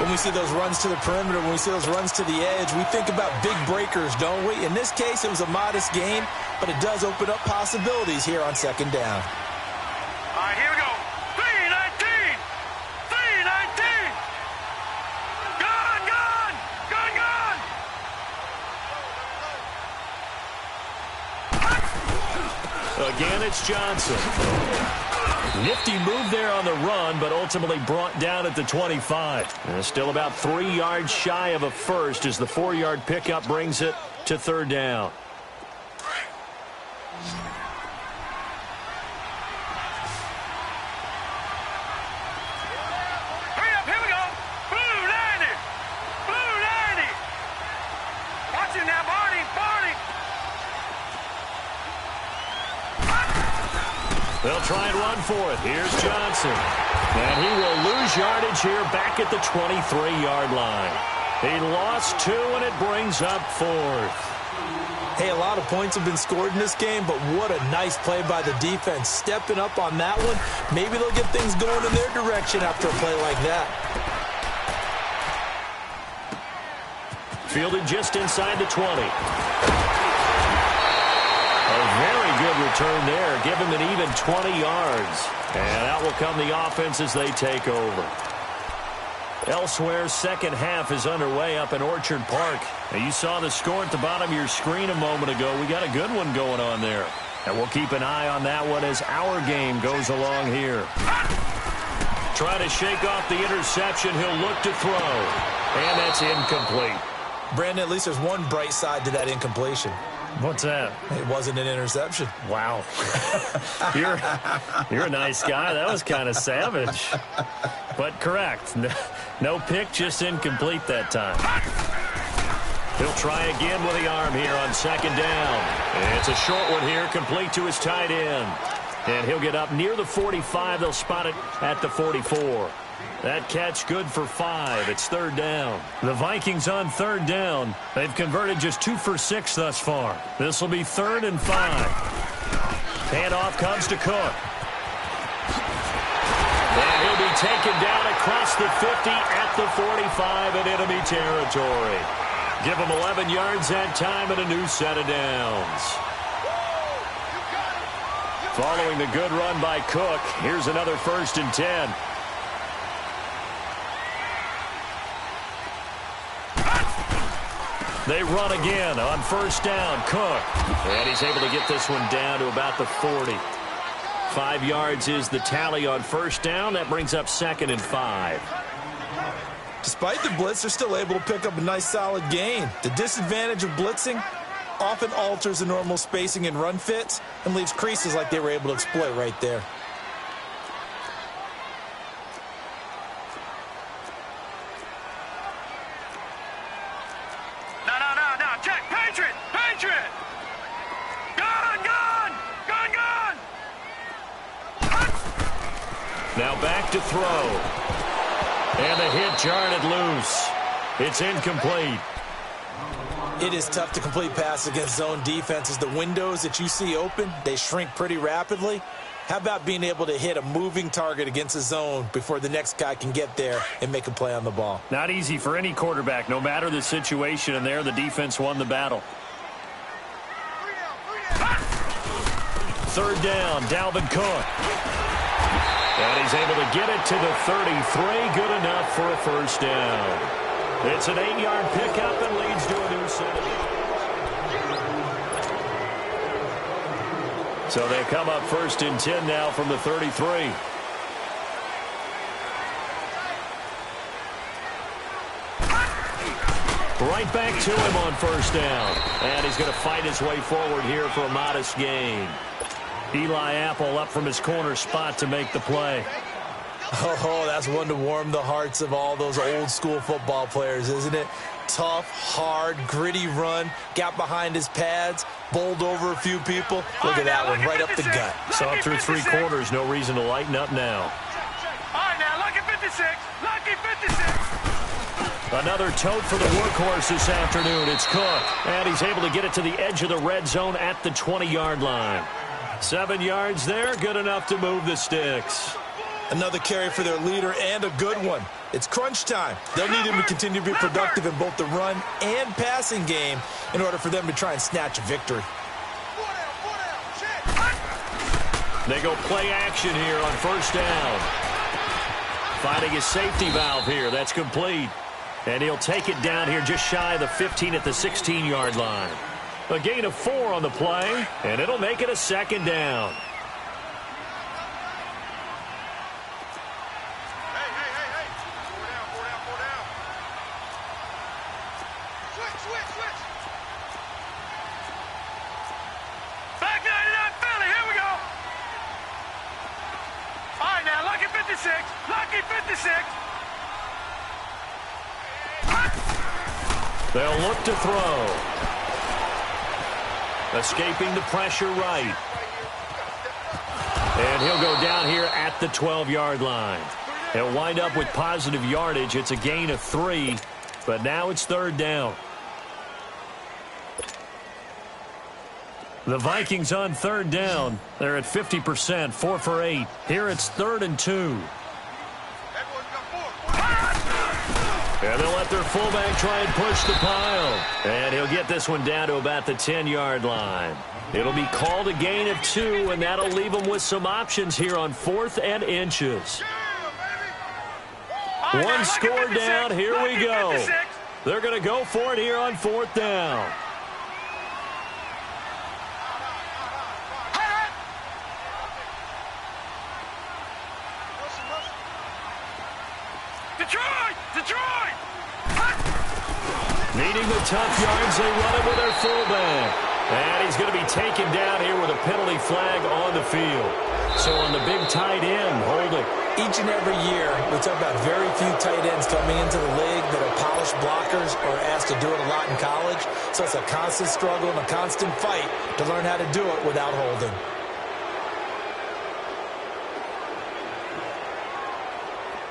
When we see those runs to the perimeter, when we see those runs to the edge, we think about big breakers, don't we? In this case, it was a modest gain, but it does open up possibilities here on 2nd down. All right, here we go. 3-19. 3-19. Gone, gone. Gone, gone. Again, it's Johnson. Nifty move there on the run, but ultimately brought down at the 25. And still about 3 yards shy of a first as the 4-yard pickup brings it to 3rd down. Hurry up, here we go. Blue 90. Blue 90. Watch it now, Barney. Barney. They'll try and run for it. Here's Johnson. And he will lose yardage here back at the 23-yard line. He lost 2, and it brings up 4th. Hey, a lot of points have been scored in this game, but what a nice play by the defense. Stepping up on that one, maybe they'll get things going in their direction after a play like that. Fielded just inside the 20. A very good return there. Give him an even 20 yards. And out will come the offense as they take over. Elsewhere, 2nd half is underway up in Orchard Park. Now, you saw the score at the bottom of your screen a moment ago. We got a good one going on there. And we'll keep an eye on that one as our game goes along here. Trying to shake off the interception. He'll look to throw. And that's incomplete. Brandon, at least there's one bright side to that incompletion. What's that? It wasn't an interception. Wow. You're a nice guy. That was kind of savage. But correct. No pick, just incomplete that time. He'll try again with the arm here on 2nd down. It's a short one here, complete to his tight end. And he'll get up near the 45. They'll spot it at the 44. That catch good for 5. It's 3rd down. The Vikings on 3rd down. They've converted just 2 for 6 thus far. This will be 3rd and 5. Handoff comes to Cook. And he'll be taken down across the 50 at the 45 in enemy territory. Give him 11 yards that time and a new set of downs. Following the good run by Cook, here's another 1st and 10. They run again on 1st down. Cook. And he's able to get this one down to about the 40. 5 yards is the tally on 1st down. That brings up 2nd and 5. Despite the blitz, they're still able to pick up a nice, solid gain. The disadvantage of blitzing often alters the normal spacing and run fits and leaves creases like they were able to exploit right there. No. Check. Patriot. Gone. Now back to throw. And the hit jarred it loose. It's incomplete. It is tough to complete passes against zone defenses. The windows that you see open, they shrink pretty rapidly. How about being able to hit a moving target against a zone before the next guy can get there and make a play on the ball? Not easy for any quarterback, no matter the situation, and there the defense won the battle. Third down, Dalvin Cook. And he's able to get it to the 33. Good enough for a first down. It's an 8-yard pickup and leads to a new set of downs. So they come up first and 10 now from the 33. Right back to him on first down. And he's going to fight his way forward here for a modest gain. Eli Apple up from his corner spot to make the play. Oh, that's one to warm the hearts of all those old-school football players, isn't it? Tough, hard, gritty run, got behind his pads, bowled over a few people. Look at that one, right up the gut. Saw through 3 quarters, no reason to lighten up now. All right, now, lucky 56. Lucky 56. Another tote for the workhorse this afternoon. It's Cook, and he's able to get it to the edge of the red zone at the 20-yard line. 7 yards there, good enough to move the sticks. Another carry for their leader and a good one. It's crunch time. They'll need him to continue to be productive in both the run and passing game in order for them to try and snatch a victory. They go play action here on first down. Finding his safety valve here. That's complete. And he'll take it down here just shy of the 15 at the 16-yard line. A gain of 4 on the play, and it'll make it a second down. Hey. 4 down. Switch. Back 99 Philly, here we go. All right, now, lucky 56. Lucky 56. They'll look to throw. Escaping the pressure right. And he'll go down here at the 12-yard line. He'll wind up with positive yardage. It's a gain of 3, but now it's third down. The Vikings on third down. They're at 50%, 4 for 8. Here it's 3rd and 2. And they'll let their fullback try and push the pile. And he'll get this one down to about the 10-yard line. It'll be called a gain of 2, and that'll leave them with some options here on 4th and inches. One score down. Here we go. They're going to go for it here on 4th down. Detroit! Needing the tough yards, they run it with their fullback. And he's going to be taken down here with a penalty flag on the field. So on the big tight end, holding. Each and every year, we talk about very few tight ends coming into the league that are polished blockers or asked to do it a lot in college. So it's a constant struggle and a constant fight to learn how to do it without holding.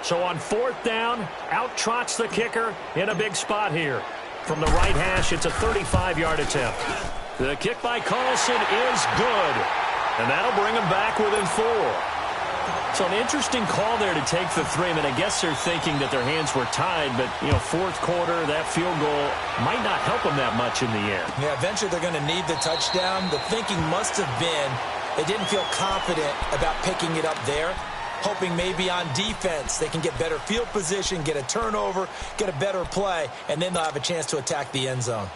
So on 4th down, out trots the kicker in a big spot here. From the right hash, it's a 35-yard attempt. The kick by Carlson is good. And that'll bring him back within 4. So an interesting call there to take the 3. I mean, I guess they're thinking that their hands were tied, but, you know, 4th quarter, that field goal might not help them that much in the end. Yeah, eventually they're going to need the touchdown. The thinking must have been they didn't feel confident about picking it up there, hoping maybe on defense they can get better field position, get a turnover, get a better play, and then they'll have a chance to attack the end zone.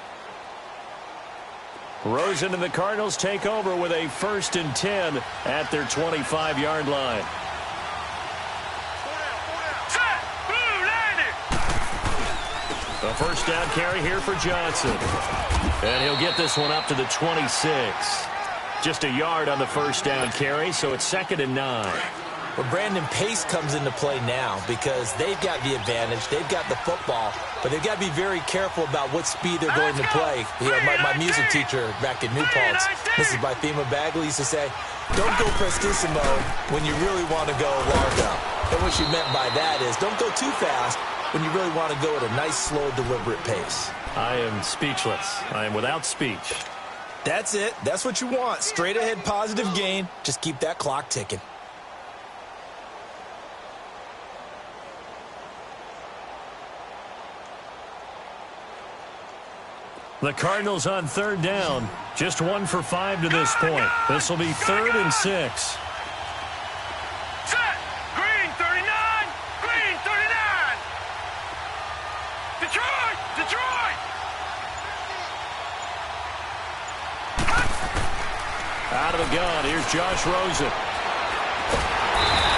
Rosen and the Cardinals take over with a 1st and 10 at their 25-yard line. A first down carry here for Johnson. And he'll get this one up to the 26. Just a yard on the first down carry, so it's 2nd and 9. Well, Brandon, pace comes into play now because they've got the advantage. They've got the football, but they've got to be very careful about what speed they're going to play. You know, my music teacher back in New Paltz, Mrs. Bythema Bagley, used to say, don't go prestissimo when you really want to go largo. And what she meant by that is don't go too fast when you really want to go at a nice, slow, deliberate pace. I am speechless. I am without speech. That's it. That's what you want. Straight ahead, positive gain. Just keep that clock ticking. The Cardinals on 3rd down. Just 1 for 5 to this point. This will be 3rd and 6. Set. Green 39. Green 39. Detroit. Detroit. Out of the gun. Here's Josh Rosen.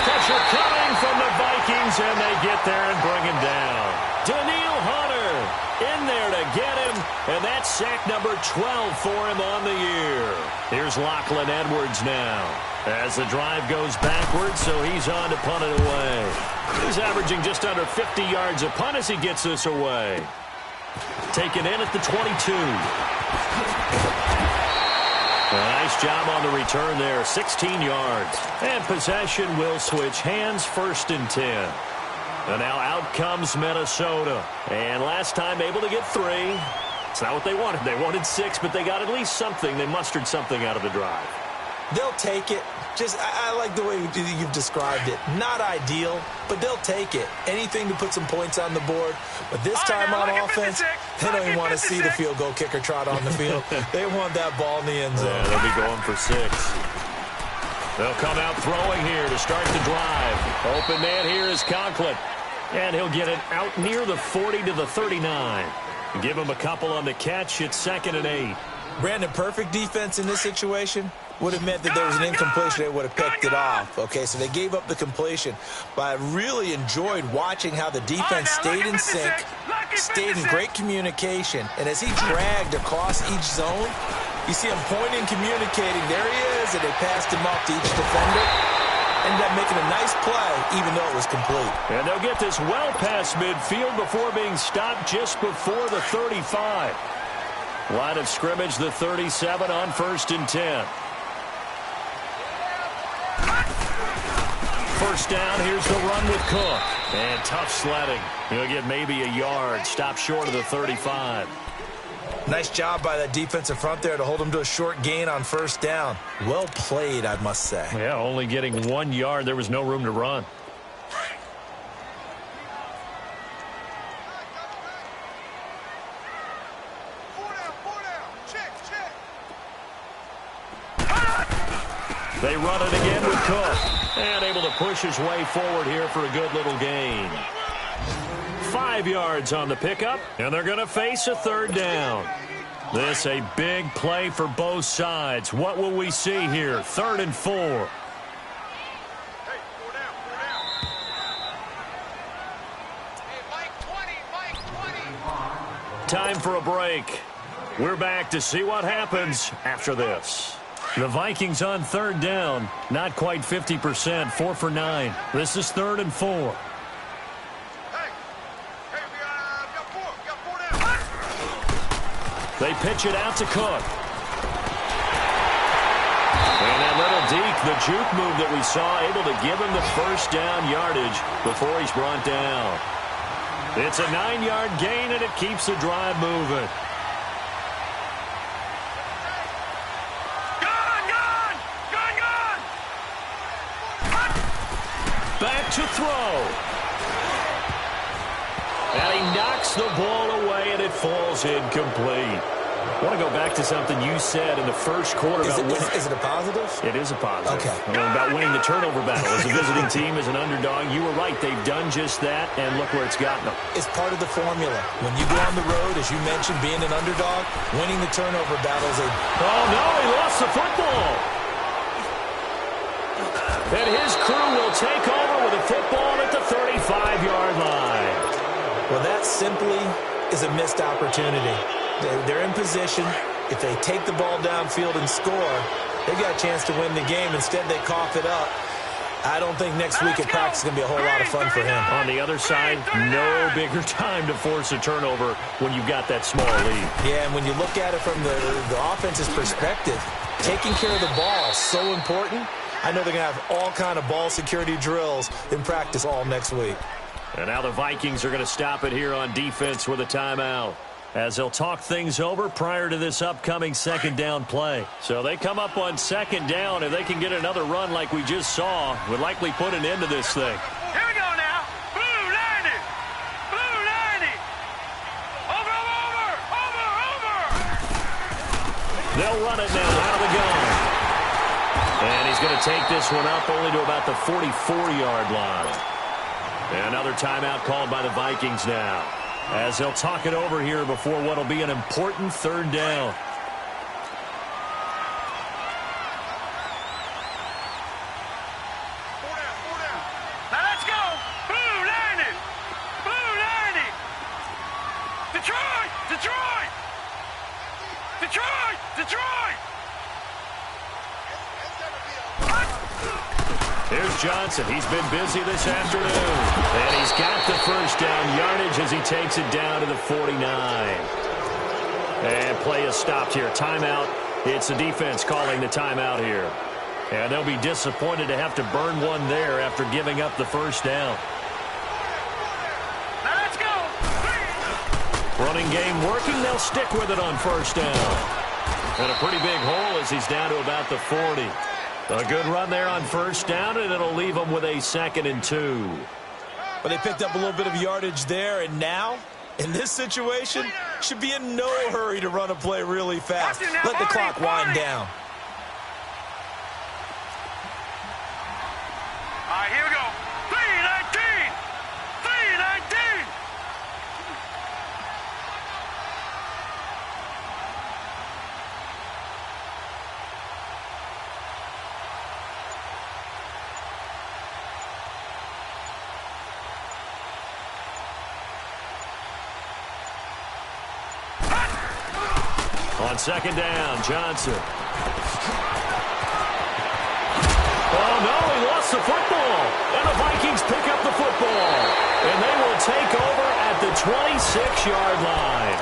Pressure coming from the Vikings, and they get there and bring him down. Daniil Hunter in there to get him, and that's sack number 12 for him on the year. Here's Lachlan Edwards now as the drive goes backwards, so he's on to punt it away. He's averaging just under 50 yards a punt as he gets this away. Taken in at the 22. A nice job on the return there, 16 yards. And possession will switch hands, 1st and 10. And now out comes Minnesota. And last time able to get 3. It's not what they wanted. They wanted 6, but they got at least something. They mustered something out of the drive. They'll take it. I like the way you've described it. Not ideal, but they'll take it. Anything to put some points on the board. But this time on offense, they don't even want to see the field goal kicker trot on the field. They want that ball in the end zone. Yeah, they'll be going for 6. They'll come out throwing here to start the drive. Open man here is Conklin. And he'll get it out near the 40 to the 39. Give him a couple on the catch. It's 2nd and 8. Brandon, perfect defense in this situation would have meant that there was an incompletion. They would have picked it off. Okay, so they gave up the completion. But I really enjoyed watching how the defense stayed in sync, stayed in great communication. And as he dragged across each zone, you see him pointing, communicating. There he is, and they passed him off to each defender. Ended up making a nice play, even though it was complete. And they'll get this well past midfield before being stopped just before the 35. Line of scrimmage, the 37 on 1st and 10. First down, here's the run with Cook. And tough sledding. He'll get maybe a yard. Stop short of the 35. Nice job by that defensive front there to hold him to a short gain on 1st down. Well played, I must say. Yeah, only getting 1 yard. There was no room to run. They run it again with Cook. And able to push his way forward here for a good little gain. 5 yards on the pickup, and they're going to face a 3rd down. This a big play for both sides. What will we see here? 3rd and 4. Time for a break. We're back to see what happens after this. The Vikings on 3rd down. Not quite 50%. 4 for 9. This is 3rd and 4. They pitch it out to Cook. And that little deke, the juke move that we saw, able to give him the 1st down yardage before he's brought down. It's a 9-yard gain, and it keeps the drive moving. Back to throw. And he knocks the ball away, and it falls incomplete. I want to go back to something you said in the first quarter. Is it a positive? It is a positive. Okay. About winning the turnover battle. As a visiting team, as an underdog, you were right. They've done just that, and look where it's gotten them. It's part of the formula. When you go on the road, as you mentioned, being an underdog, winning the turnover battle is a... Oh, no, he lost the football. And his crew will take over with a football at the 35-yard line. Well, that simply is a missed opportunity. They're in position. If they take the ball downfield and score, they've got a chance to win the game. Instead, they cough it up. I don't think next week at practice is going to be a whole lot of fun for him. On the other side, no bigger time to force a turnover when you've got that small lead. Yeah, and when you look at it from the offense's perspective, taking care of the ball is so important. I know they're going to have all kind of ball security drills in practice all next week. And now the Vikings are going to stop it here on defense with a timeout, as they'll talk things over prior to this upcoming second down play. So they come up on second down. If they can get another run like we just saw, would likely put an end to this thing. Here we go now. Blue 90. Blue 90. Over. They'll run it now out of the gun. And he's going to take this one up only to about the 44-yard line. And another timeout called by the Vikings now, as they'll talk it over here before what will be an important third down. Now let's go. Blue 90. Blue 90. Detroit. Detroit. Detroit. Detroit. Here's Johnson. He's been busy this afternoon. And he's got the first down yardage as he takes it down to the 49. And play is stopped here. Timeout. It's the defense calling the timeout here. And they'll be disappointed to have to burn one there after giving up the first down. Now let's go. Running game working. They'll stick with it on first down. And a pretty big hole as he's down to about the 40. A good run there on first down, and it'll leave them with a 2nd and 2. But they picked up a little bit of yardage there, and now, in this situation, should be in no hurry to run a play really fast. Let the clock wind down. All right, here we go. 319. 319. On second down, Johnson. Oh, no, he lost the football. And the Vikings pick up the football. And they will take over at the 26-yard line.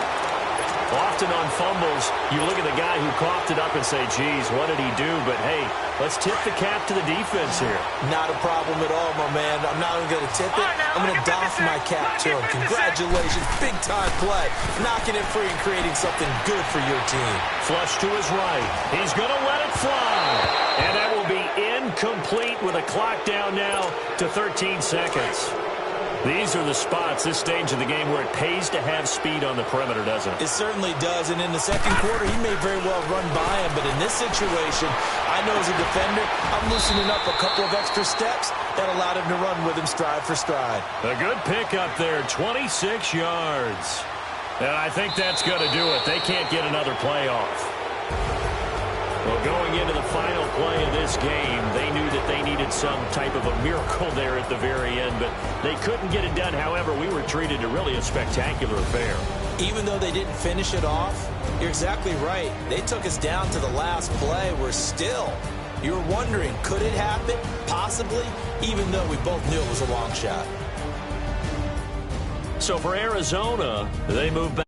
Often on fumbles, you look at the guy who coughed it up and say, geez, what did he do? But, hey, let's tip the cap to the defense here. Not a problem at all, my man. I'm not even going to tip it. I'm going to doff my cap to him. Congratulations. Big-time play. Knocking it free and creating something good for your team. Flush to his right. He's going to let it fly. And that will be incomplete with a clock down now to 13 seconds. These are the spots, this stage of the game, where it pays to have speed on the perimeter, doesn't it? It certainly does, and in the second quarter, he may very well run by him, but in this situation, I know as a defender, I'm loosening up a couple of extra steps that allowed him to run with him stride for stride. A good pickup there, 26 yards. And I think that's going to do it. They can't get another play off. Well, going into the final play of this game, they knew that they needed some type of a miracle there at the very end, but they couldn't get it done. However, we were treated to really a spectacular affair. Even though they didn't finish it off, you're exactly right. They took us down to the last play. We're still, you're wondering, could it happen? Possibly, even though we both knew it was a long shot. So for Arizona, they move back